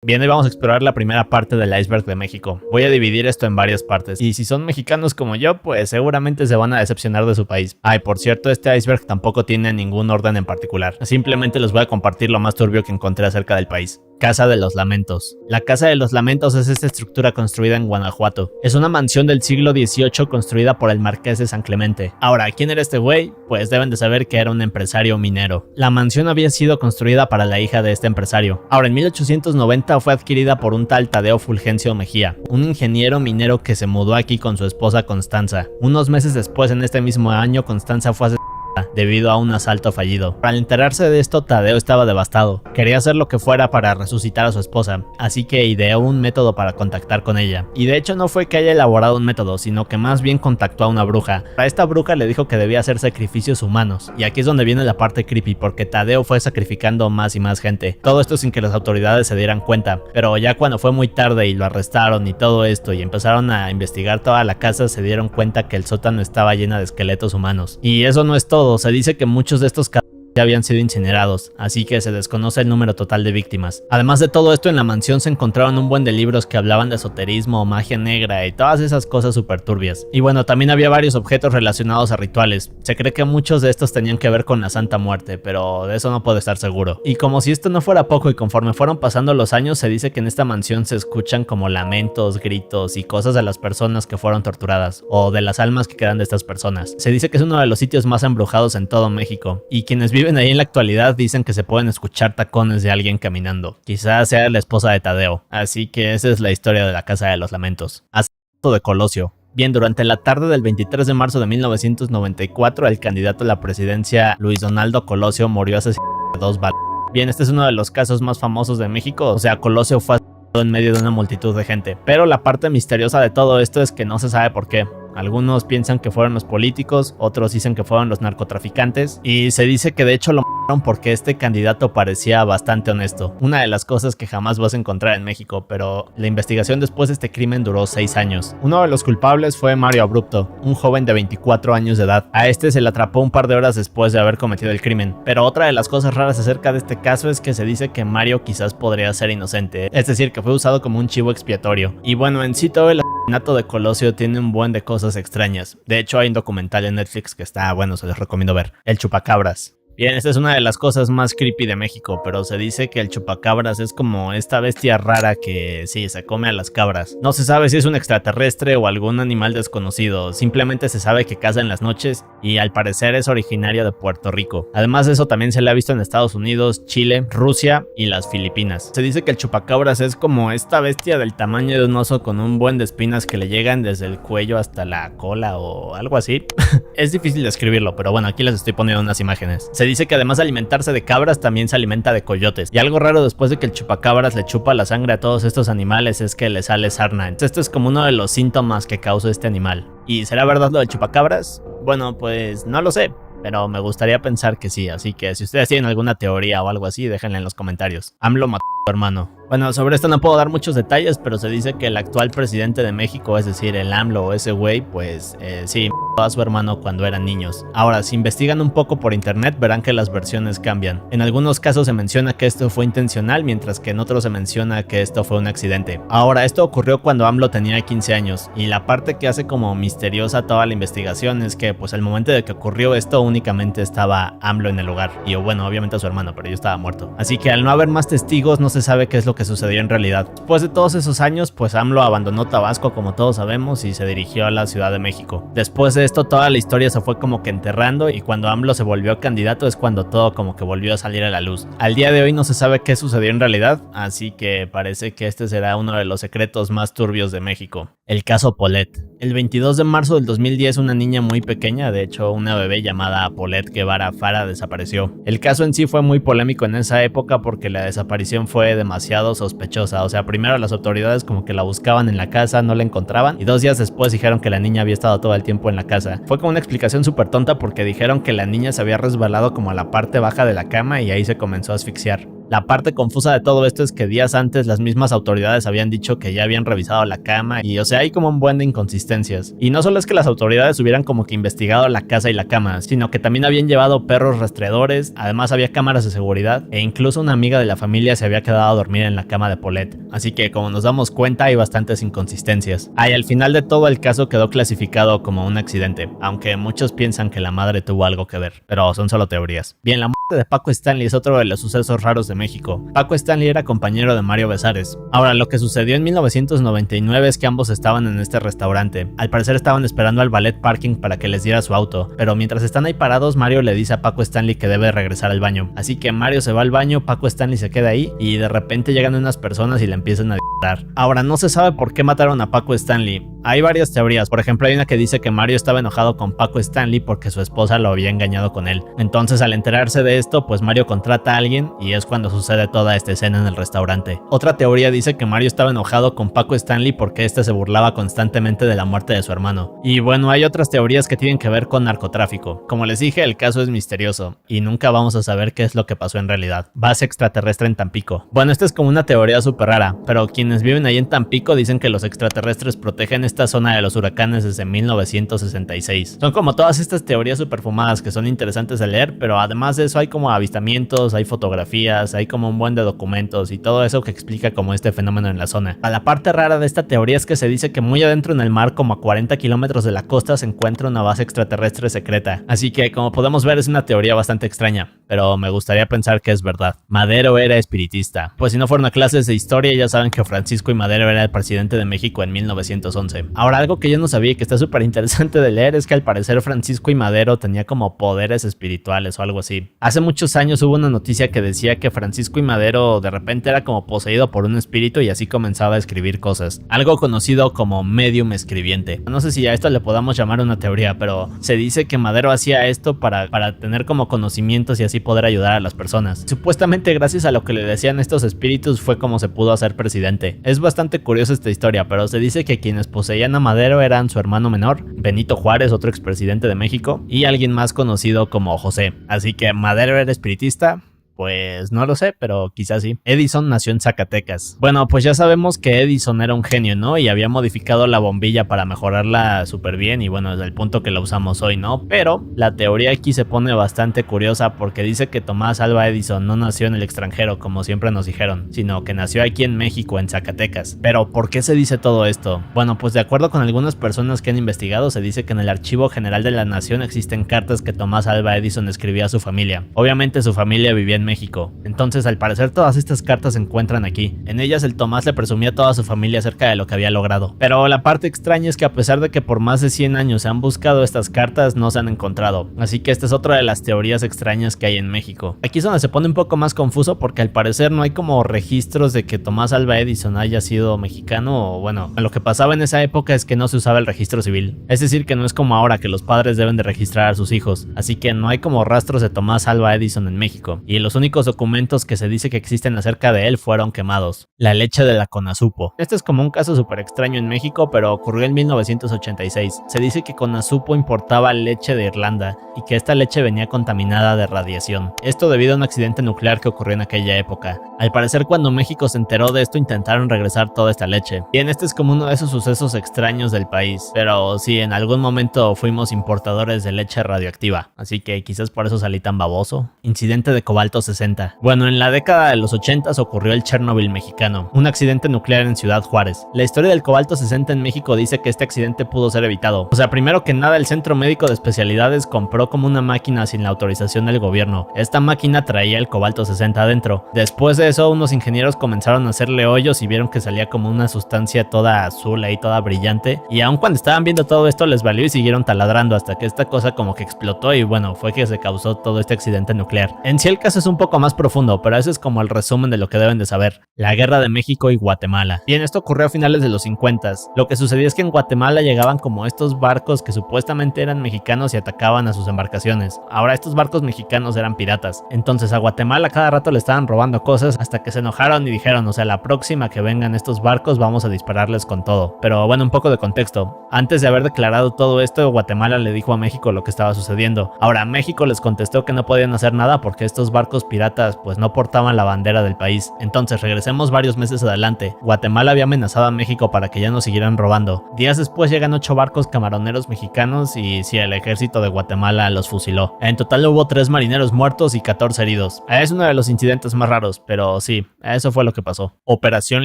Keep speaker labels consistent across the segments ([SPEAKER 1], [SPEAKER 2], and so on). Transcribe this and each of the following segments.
[SPEAKER 1] Bien, hoy vamos a explorar la primera parte del iceberg de México. Voy a dividir esto en varias partes, y si son mexicanos como yo, pues seguramente se van a decepcionar de su país. Y por cierto, este iceberg tampoco tiene ningún orden en particular. Simplemente les voy a compartir lo más turbio que encontré acerca del país. Casa de los Lamentos. La Casa de los Lamentos es esta estructura construida en Guanajuato. Es una mansión del siglo XVIII construida por el Marqués de San Clemente. Ahora, ¿quién era este güey? Pues deben de saber que era un empresario minero. La mansión había sido construida para la hija de este empresario. Ahora, en 1890 fue adquirida por un tal Tadeo Fulgencio Mejía, un ingeniero minero que se mudó aquí con su esposa Constanza. Unos meses después, en este mismo año, Constanza fue asesinada debido a un asalto fallido. Al enterarse de esto, Tadeo estaba devastado. Quería hacer lo que fuera para resucitar a su esposa, así que ideó un método para contactar con ella. Y de hecho no fue que haya elaborado un método, sino que más bien contactó a una bruja. A esta bruja le dijo que debía hacer sacrificios humanos. Y aquí es donde viene la parte creepy, porque Tadeo fue sacrificando más y más gente. Todo esto sin que las autoridades se dieran cuenta. Pero ya cuando fue muy tarde y lo arrestaron y todo esto, y empezaron a investigar toda la casa, se dieron cuenta que el sótano estaba lleno de esqueletos humanos. Y eso no es todo. Se dice que muchos de estos cadáveres ya habían sido incinerados, así que se desconoce el número total de víctimas. Además de todo esto, en la mansión se encontraron un buen de libros que hablaban de esoterismo, magia negra y todas esas cosas súper turbias. Y bueno, también había varios objetos relacionados a rituales. Se cree que muchos de estos tenían que ver con la Santa Muerte, pero de eso no puedo estar seguro. Y como si esto no fuera poco, y conforme fueron pasando los años, se dice que en esta mansión se escuchan como lamentos, gritos y cosas de las personas que fueron torturadas, o de las almas que quedan de estas personas. Se dice que es uno de los sitios más embrujados en todo México, y quienes viven ahí en la actualidad dicen que se pueden escuchar tacones de alguien caminando. Quizás sea la esposa de Tadeo. Así que esa es la historia de la Casa de los Lamentos. Asesinato de Colosio. Bien, durante la tarde del 23 de marzo de 1994, el candidato a la presidencia Luis Donaldo Colosio murió asesinado de 2 balas. Bien, este es uno de los casos más famosos de México. O sea, Colosio fue asesinado en medio de una multitud de gente. Pero la parte misteriosa de todo esto es que no se sabe por qué. Algunos piensan que fueron los políticos, otros dicen que fueron los narcotraficantes, y se dice que de hecho lo mataron porque este candidato parecía bastante honesto. Una de las cosas que jamás vas a encontrar en México, pero la investigación después de este crimen duró 6 años. Uno de los culpables fue Mario Abrupto, un joven de 24 años de edad. A este se le atrapó un par de horas después de haber cometido el crimen. Pero otra de las cosas raras acerca de este caso es que se dice que Mario quizás podría ser inocente, es decir, que fue usado como un chivo expiatorio. Y bueno, en sí todo el asesinato de Colosio tiene un buen de cosas extrañas. De hecho, hay un documental en Netflix que está bueno, se les recomiendo ver. El Chupacabras. Bien, esta es una de las cosas más creepy de México, pero se dice que el chupacabras es como esta bestia rara que sí, se come a las cabras. No se sabe si es un extraterrestre o algún animal desconocido, simplemente se sabe que caza en las noches y al parecer es originario de Puerto Rico. Además de eso, también se le ha visto en Estados Unidos, Chile, Rusia y las Filipinas. Se dice que el chupacabras es como esta bestia del tamaño de un oso con un buen de espinas que le llegan desde el cuello hasta la cola o algo así. Es difícil describirlo, pero bueno, aquí les estoy poniendo unas imágenes. Se dice que además de alimentarse de cabras, también se alimenta de coyotes. Y algo raro después de que el chupacabras le chupa la sangre a todos estos animales es que le sale sarna. Esto es como uno de los síntomas que causa este animal. ¿Y será verdad lo del chupacabras? Bueno, pues no lo sé, pero me gustaría pensar que sí. Así que si ustedes tienen alguna teoría o algo así, déjenla en los comentarios. AMLO mató a su hermano. Bueno, sobre esto no puedo dar muchos detalles, pero se dice que el actual presidente de México, es decir, el AMLO o ese güey, pues sí, mató a su hermano cuando eran niños. Ahora, si investigan un poco por internet, verán que las versiones cambian. En algunos casos se menciona que esto fue intencional, mientras que en otros se menciona que esto fue un accidente. Ahora, esto ocurrió cuando AMLO tenía 15 años, y la parte que hace como misteriosa toda la investigación es que, pues al momento de que ocurrió esto, únicamente estaba AMLO en el lugar. Y bueno, obviamente a su hermano, pero yo estaba muerto. Así que al no haber más testigos, no se sabe qué es lo que sucedió en realidad. Después de todos esos años, pues AMLO abandonó Tabasco, como todos sabemos, y se dirigió a la Ciudad de México. Después de esto, toda la historia se fue como que enterrando, y cuando AMLO se volvió candidato es cuando todo como que volvió a salir a la luz. Al día de hoy no se sabe qué sucedió en realidad, así que parece que este será uno de los secretos más turbios de México. El caso Paulette. El 22 de marzo del 2010, una niña muy pequeña, de hecho una bebé llamada Paulette Guevara Fara, desapareció. El caso en sí fue muy polémico en esa época porque la desaparición fue demasiado sospechosa. O sea, primero las autoridades como que la buscaban en la casa, no la encontraban, y 2 días después dijeron que la niña había estado todo el tiempo en la casa. Fue como una explicación súper tonta porque dijeron que la niña se había resbalado como a la parte baja de la cama y ahí se comenzó a asfixiar. La parte confusa de todo esto es que días antes las mismas autoridades habían dicho que ya habían revisado la cama y o sea hay como un buen de inconsistencias. Y no solo es que las autoridades hubieran como que investigado la casa y la cama, sino que también habían llevado perros rastreadores, además había cámaras de seguridad e incluso una amiga de la familia se había quedado a dormir en la cama de Paulette. Así que como nos damos cuenta hay bastantes inconsistencias. Y al final de todo el caso quedó clasificado como un accidente, aunque muchos piensan que la madre tuvo algo que ver, pero son solo teorías. Bien, la muerte de Paco Stanley es otro de los sucesos raros de México. Paco Stanley era compañero de Mario Besares. Ahora, lo que sucedió en 1999 es que ambos estaban en este restaurante. Al parecer estaban esperando al valet parking para que les diera su auto, pero mientras están ahí parados, Mario le dice a Paco Stanley que debe regresar al baño. Así que Mario se va al baño, Paco Stanley se queda ahí y de repente llegan unas personas y le empiezan a disparar. Ahora, no se sabe por qué mataron a Paco Stanley. Hay varias teorías, por ejemplo hay una que dice que Mario estaba enojado con Paco Stanley porque su esposa lo había engañado con él. Entonces al enterarse de esto, pues Mario contrata a alguien y es cuando sucede toda esta escena en el restaurante. Otra teoría dice que Mario estaba enojado con Paco Stanley porque este se burlaba constantemente de la muerte de su hermano. Y bueno, hay otras teorías que tienen que ver con narcotráfico. Como les dije, el caso es misterioso y nunca vamos a saber qué es lo que pasó en realidad. Base extraterrestre en Tampico. Bueno, esta es como una teoría súper rara, pero quienes viven ahí en Tampico dicen que los extraterrestres protegen esta zona de los huracanes desde 1966. Son como todas estas teorías súper fumadas que son interesantes de leer, pero además de eso hay como avistamientos, hay fotografías, hay como un buen de documentos y todo eso que explica como este fenómeno en la zona. La parte rara de esta teoría es que se dice que muy adentro en el mar, como a 40 kilómetros de la costa, se encuentra una base extraterrestre secreta. Así que como podemos ver es una teoría bastante extraña, pero me gustaría pensar que es verdad. Madero era espiritista. Pues si no fueron a clases de historia ya saben que Francisco I. Madero era el presidente de México en 1911. Ahora algo que yo no sabía y que está súper interesante de leer es que al parecer Francisco I. Madero tenía como poderes espirituales o algo así. Hace muchos años hubo una noticia que decía que Francisco I. Madero de repente era como poseído por un espíritu y así comenzaba a escribir cosas. Algo conocido como medium escribiente. No sé si a esto le podamos llamar una teoría, pero se dice que Madero hacía esto para tener como conocimientos y así poder ayudar a las personas. Supuestamente gracias a lo que le decían estos espíritus fue como se pudo hacer presidente. Es bastante curiosa esta historia, pero se dice que quienes poseían a Madero eran su hermano menor, Benito Juárez, otro expresidente de México, y alguien más conocido como José. Así que Madero era espiritista. Pues no lo sé, pero quizás sí. Edison nació en Zacatecas. Bueno, pues ya sabemos que Edison era un genio, ¿no? Y había modificado la bombilla para mejorarla súper bien y bueno, desde el punto que la usamos hoy, ¿no? Pero la teoría aquí se pone bastante curiosa porque dice que Tomás Alva Edison no nació en el extranjero, como siempre nos dijeron, sino que nació aquí en México, en Zacatecas. Pero ¿por qué se dice todo esto? Bueno, pues de acuerdo con algunas personas que han investigado, se dice que en el Archivo General de la Nación existen cartas que Tomás Alva Edison escribía a su familia. Obviamente su familia vivía en México. Entonces, al parecer, todas estas cartas se encuentran aquí. En ellas, el Tomás le presumía a toda su familia acerca de lo que había logrado. Pero la parte extraña es que a pesar de que por más de 100 años se han buscado estas cartas, no se han encontrado. Así que esta es otra de las teorías extrañas que hay en México. Aquí es donde se pone un poco más confuso porque al parecer no hay como registros de que Tomás Alva Edison haya sido mexicano o bueno, lo que pasaba en esa época es que no se usaba el registro civil. Es decir, que no es como ahora que los padres deben de registrar a sus hijos. Así que no hay como rastros de Tomás Alva Edison en México. Y los únicos documentos que se dice que existen acerca de él fueron quemados. La leche de la Conasupo. Este es como un caso súper extraño en México, pero ocurrió en 1986. Se dice que Conasupo importaba leche de Irlanda y que esta leche venía contaminada de radiación. Esto debido a un accidente nuclear que ocurrió en aquella época. Al parecer, cuando México se enteró de esto, intentaron regresar toda esta leche. Bien, este es como uno de esos sucesos extraños del país. Pero sí, en algún momento fuimos importadores de leche radioactiva. Así que quizás por eso salí tan baboso. Incidente de cobalto 60. Bueno, en la década de los 80s ocurrió el Chernobyl mexicano, un accidente nuclear en Ciudad Juárez. La historia del cobalto 60 en México dice que este accidente pudo ser evitado. O sea, primero que nada, el Centro Médico de Especialidades compró como una máquina sin la autorización del gobierno. Esta máquina traía el cobalto 60 adentro. Después de eso, unos ingenieros comenzaron a hacerle hoyos y vieron que salía como una sustancia toda azul ahí, toda brillante. Y aun cuando estaban viendo todo esto, les valió y siguieron taladrando hasta que esta cosa como que explotó y bueno, fue que se causó todo este accidente nuclear. En sí el caso es un poco más profundo, pero eso es como el resumen de lo que deben de saber. La guerra de México y Guatemala. Bien, esto ocurrió a finales de los 50s. Lo que sucedió es que en Guatemala llegaban como estos barcos que supuestamente eran mexicanos y atacaban a sus embarcaciones. Ahora estos barcos mexicanos eran piratas. Entonces a Guatemala cada rato le estaban robando cosas hasta que se enojaron y dijeron, o sea, la próxima que vengan estos barcos vamos a dispararles con todo. Pero bueno, un poco de contexto. Antes de haber declarado todo esto, Guatemala le dijo a México lo que estaba sucediendo. Ahora México les contestó que no podían hacer nada porque estos barcos piratas pues no portaban la bandera del país. Entonces regresemos varios meses adelante. Guatemala había amenazado a México para que ya no siguieran robando. Días después llegan 8 barcos camaroneros mexicanos y sí, el ejército de Guatemala los fusiló. En total hubo 3 marineros muertos y 14 heridos. Es uno de los incidentes más raros, pero sí, eso fue lo que pasó. Operación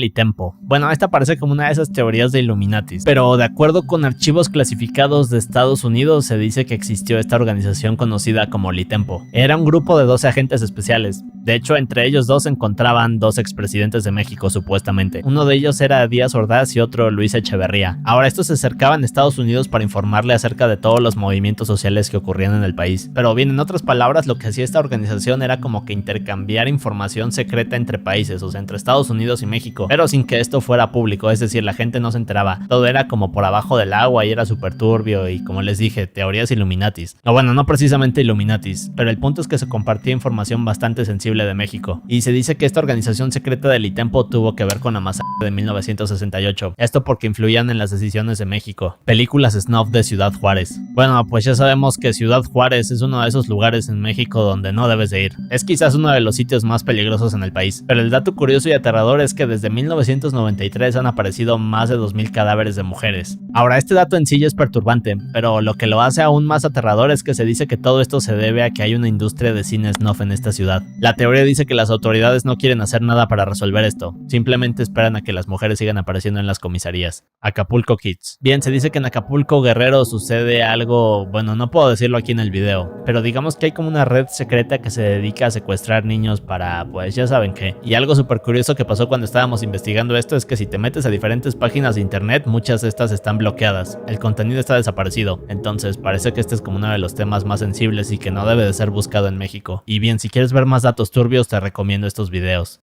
[SPEAKER 1] Litempo. Bueno, esta parece como una de esas teorías de Illuminatis, pero de acuerdo con archivos clasificados de Estados Unidos se dice que existió esta organización conocida como Litempo. Era un grupo de 12 agentes especiales. De hecho, entre ellos dos se encontraban 2 expresidentes de México supuestamente. Uno de ellos era Díaz Ordaz y otro Luis Echeverría. Ahora estos se acercaban a Estados Unidos para informarle acerca de todos los movimientos sociales que ocurrían en el país. Pero bien, en otras palabras, lo que hacía esta organización era como que intercambiar información secreta entre países, o sea, entre Estados Unidos y México, pero sin que esto fuera público, es decir, la gente no se enteraba. Todo era como por abajo del agua y era súper turbio y, como les dije, teorías Illuminatis. O bueno, no precisamente Illuminatis, pero el punto es que se compartía información bastante sensible de México. Y se dice que esta organización secreta del Litempo tuvo que ver con la masacre de 1968. Esto porque influían en las decisiones de México. Películas snuff de Ciudad Juárez. Bueno, pues ya sabemos que Ciudad Juárez es uno de esos lugares en México donde no debes de ir. Es quizás uno de los sitios más peligrosos en el país. Pero el dato curioso y aterrador es que desde 1993 han aparecido más de 2000 cadáveres de mujeres. Ahora, este dato en sí ya es perturbante, pero lo que lo hace aún más aterrador es que se dice que todo esto se debe a que hay una industria de cine snuff en esta ciudad. La teoría dice que las autoridades no quieren hacer nada para resolver esto, simplemente esperan a que las mujeres sigan apareciendo en las comisarías. Acapulco Kids. Bien, se dice que en Acapulco Guerrero sucede algo, bueno, no puedo decirlo aquí en el video, pero digamos que hay como una red secreta que se dedica a secuestrar niños para, pues ya saben qué. Y algo súper curioso que pasó cuando estábamos investigando esto es que si te metes a diferentes páginas de internet, muchas de estas están bloqueadas, el contenido está desaparecido, entonces parece que este es como uno de los temas más sensibles y que no debe de ser buscado en México. Y bien, si quieres ver más datos turbios te recomiendo estos videos.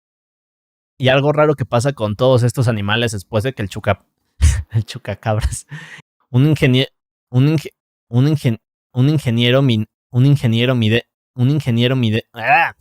[SPEAKER 1] Y algo raro que pasa con todos estos animales después de que el chupacabras, un ingeniero, un, inge- un, ingen- un ingeniero, min- un ingeniero mide, un ingeniero mide, ¡ah!